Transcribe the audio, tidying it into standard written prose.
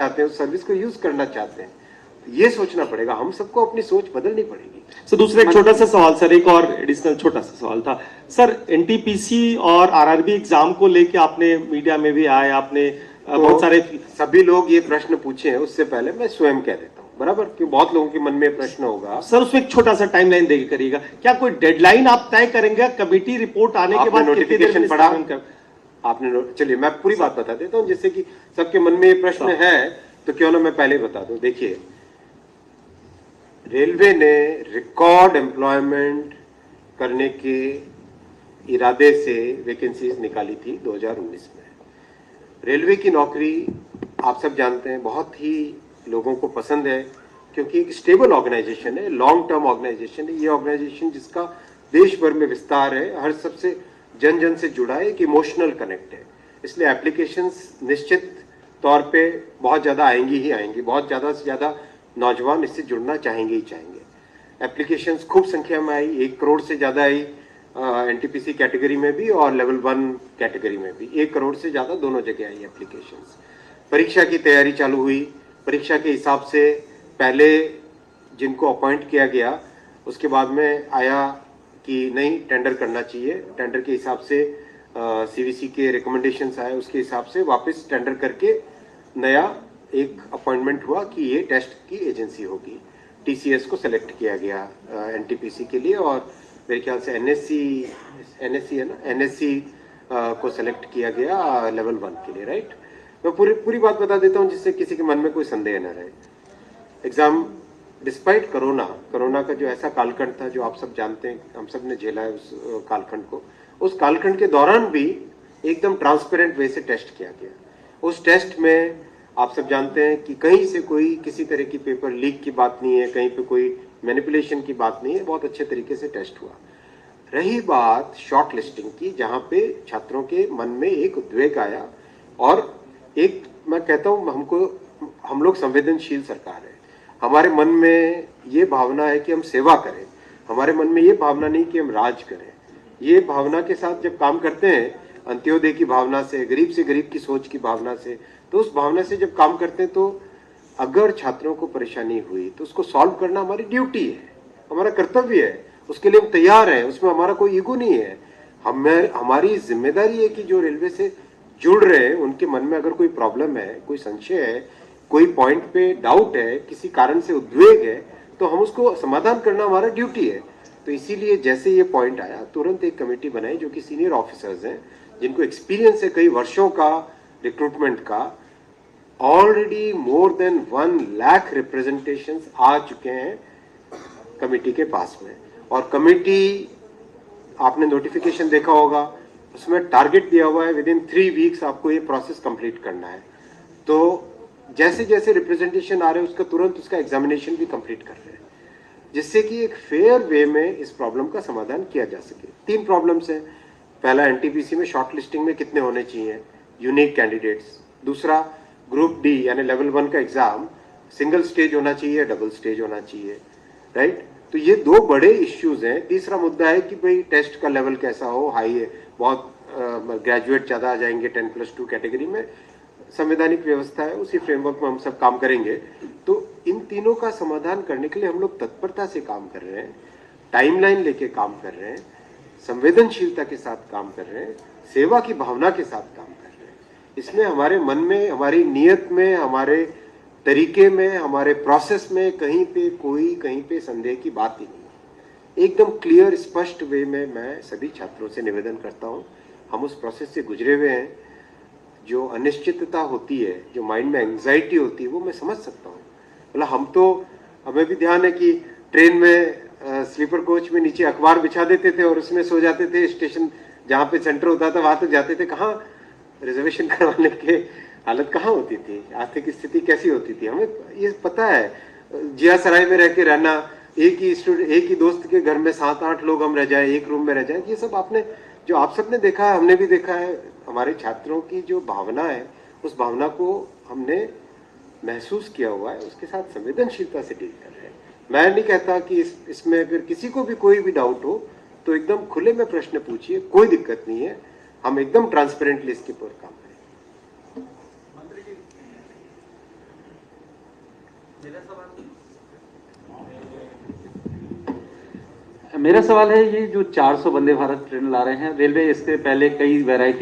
चाहते हैं, उस सर्विस को यूज करना चाहते हैं। ये सोचना पड़ेगा, हम सबको अपनी सोच बदलनी पड़ेगी। सर दूसरा एक छोटा सा सवाल सर, एक और एडिशनल छोटा सा सवाल था सर, एनटीपीसी और आरआरबी एग्जाम को लेके आपने मीडिया में भी आए, आपने बहुत सारे सभी लोग ये प्रश्न पूछे हैं, उससे पहले मैं स्वयं कह देता हूँ, बराबर, कि बहुत लोगों के मन में प्रश्न होगा। सर उसमें एक छोटा सा टाइमलाइन देकर करिएगा, क्या कोई डेडलाइन आप तय करेंगे कमेटी रिपोर्ट आने के बाद? नोटिफिकेशन पढ़ा आपने? चलिए मैं पूरी बात बता देता हूँ, जिससे कि सबके मन में ये प्रश्न है, तो क्यों ना मैं पहले बता दूं। देखिए, रेलवे ने रिकॉर्ड एम्प्लॉयमेंट करने के इरादे से वैकेंसीज निकाली थी 2019 में। रेलवे की नौकरी आप सब जानते हैं बहुत ही लोगों को पसंद है, क्योंकि एक स्टेबल ऑर्गेनाइजेशन है, लॉन्ग टर्म ऑर्गेनाइजेशन है। ये ऑर्गेनाइजेशन जिसका देश भर में विस्तार है, हर सबसे जन जन से जुड़ा है, एक इमोशनल कनेक्ट है। इसलिए एप्लीकेशंस निश्चित तौर पे बहुत ज़्यादा आएंगी ही आएंगी, बहुत ज़्यादा से ज़्यादा नौजवान इससे जुड़ना चाहेंगे ही चाहेंगे। एप्लीकेशंस खूब संख्या में आई, 1 करोड़ से ज़्यादा आई एनटीपीसी कैटेगरी में भी और लेवल 1 कैटेगरी में भी 1 करोड़ से ज़्यादा दोनों जगह आई एप्लीकेशंस। परीक्षा की तैयारी चालू हुई। परीक्षा के हिसाब से पहले जिनको अपॉइंट किया गया, उसके बाद में आया कि नहीं, टेंडर करना चाहिए। टेंडर के हिसाब से सीवीसी के रिकमेंडेशंस आए, उसके हिसाब से वापस टेंडर करके नया एक अपॉइंटमेंट हुआ कि ये टेस्ट की एजेंसी होगी। टीसीएस को सेलेक्ट किया गया एनटीपीसी के लिए, और मेरे ख्याल से एनएससी है ना, एनएससी को सेलेक्ट किया गया लेवल 1 के लिए, राइट। मैं पूरी बात बता देता हूँ, जिससे किसी के मन में कोई संदेह न रहे। एग्जाम डिस्पाइट कोरोना का जो ऐसा कालखंड था, जो आप सब जानते हैं, हम सब ने झेला है उस कालखंड को, उस कालखंड के दौरान भी एकदम ट्रांसपेरेंट वे से टेस्ट किया गया। उस टेस्ट में आप सब जानते हैं कि कहीं से कोई किसी तरह की पेपर लीक की बात नहीं है, कहीं पे कोई मैनिपुलेशन की बात नहीं है, बहुत अच्छे तरीके से टेस्ट हुआ। रही बात शॉर्ट लिस्टिंग की, जहां पे छात्रों के मन में एक उद्वेग आया, और एक मैं कहता हूं, हम लोग संवेदनशील सरकार है, हमारे मन में ये भावना है कि हम सेवा करें, हमारे मन में ये भावना नहीं कि हम राज करें। ये भावना के साथ जब काम करते हैं, अंत्योदय की भावना से गरीब की सोच की भावना से, तो उस भावना से जब काम करते हैं, तो अगर छात्रों को परेशानी हुई तो उसको सॉल्व करना हमारी ड्यूटी है, हमारा कर्तव्य है, उसके लिए हम तैयार हैं, उसमें हमारा कोई ईगो नहीं है। हमारी जिम्मेदारी है कि जो रेलवे से जुड़ रहे हैं उनके मन में अगर कोई प्रॉब्लम है, कोई संशय है, कोई पॉइंट पे डाउट है, किसी कारण से उद्वेग है, तो हम उसको समाधान करना हमारा ड्यूटी है। तो इसीलिए जैसे ये पॉइंट आया, तुरंत एक कमेटी बनाई जो कि सीनियर ऑफिसर्स हैं, जिनको एक्सपीरियंस है कई वर्षों का रिक्रूटमेंट का। Already more than 1 lakh representations आ चुके हैं कमेटी के पास में, और कमेटी, आपने नोटिफिकेशन देखा होगा, उसमें टारगेट दिया हुआ है विद इन 3 वीक्स आपको ये प्रोसेस कंप्लीट करना है। तो जैसे जैसे रिप्रेजेंटेशन आ रहे हैं, उसका तुरंत उसका एग्जामिनेशन भी कंप्लीट कर रहे हैं, जिससे कि एक फेयर वे में इस प्रॉब्लम का समाधान किया जा सके। 3 प्रॉब्लम्स हैं। पहला, एनटीपीसी में शॉर्ट लिस्टिंग में कितने होने चाहिए यूनिक कैंडिडेट्स। दूसरा, ग्रुप डी यानी लेवल 1 का एग्जाम सिंगल स्टेज होना चाहिए, डबल स्टेज होना चाहिए, राइट। तो ये 2 बड़े इश्यूज हैं। तीसरा मुद्दा है कि भाई टेस्ट का लेवल कैसा हो, हाई है, बहुत ग्रेजुएट ज़्यादा आ जाएंगे 10+2 कैटेगरी में, संवैधानिक व्यवस्था है, उसी फ्रेमवर्क में हम सब काम करेंगे। तो इन तीनों का समाधान करने के लिए हम लोग तत्परता से काम कर रहे हैं, टाइमलाइन लेके काम कर रहे हैं, संवेदनशीलता के साथ काम कर रहे हैं, सेवा की भावना के साथ काम कर रहे हैं। इसमें हमारे मन में, हमारी नीयत में, हमारे तरीके में, हमारे प्रोसेस में कहीं पे संदेह की बात ही नहीं। एकदम क्लियर स्पष्ट वे में मैं सभी छात्रों से निवेदन करता हूं, हम उस प्रोसेस से गुजरे हुए हैं। जो अनिश्चितता होती है, जो माइंड में एंग्जाइटी होती है, वो मैं समझ सकता हूँ। मतलब हमें भी ध्यान है कि ट्रेन में स्लीपर कोच में नीचे अखबार बिछा देते थे और उसमें सो जाते थे, स्टेशन जहाँ पे सेंटर होता था वहां तक जाते थे। कहाँ रिजर्वेशन करवाने के हालत कहाँ होती थी, आर्थिक स्थिति कैसी होती थी, हमें ये पता है। जिया सराय में रह के रहना, एक ही दोस्त के घर में 7-8 लोग हम रह जाए, एक रूम में रह जाए, ये सब आपने, जो आप सबने देखा है, हमने भी देखा है। हमारे छात्रों की जो भावना है, उस भावना को हमने महसूस किया हुआ है, उसके साथ संवेदनशीलता से डील कर रहे हैं। मैं नहीं कहता कि इसमें अगर किसी को भी कोई भी डाउट हो तो एकदम खुले में प्रश्न पूछिए, कोई दिक्कत नहीं है, हम एकदम ट्रांसपेरेंटली इसके ऊपर काम करें। मेरा सवाल है, ये जो 400 वंदे भारत ट्रेन ला रहे हैं रेलवे, इसके पहले कई वैरायटी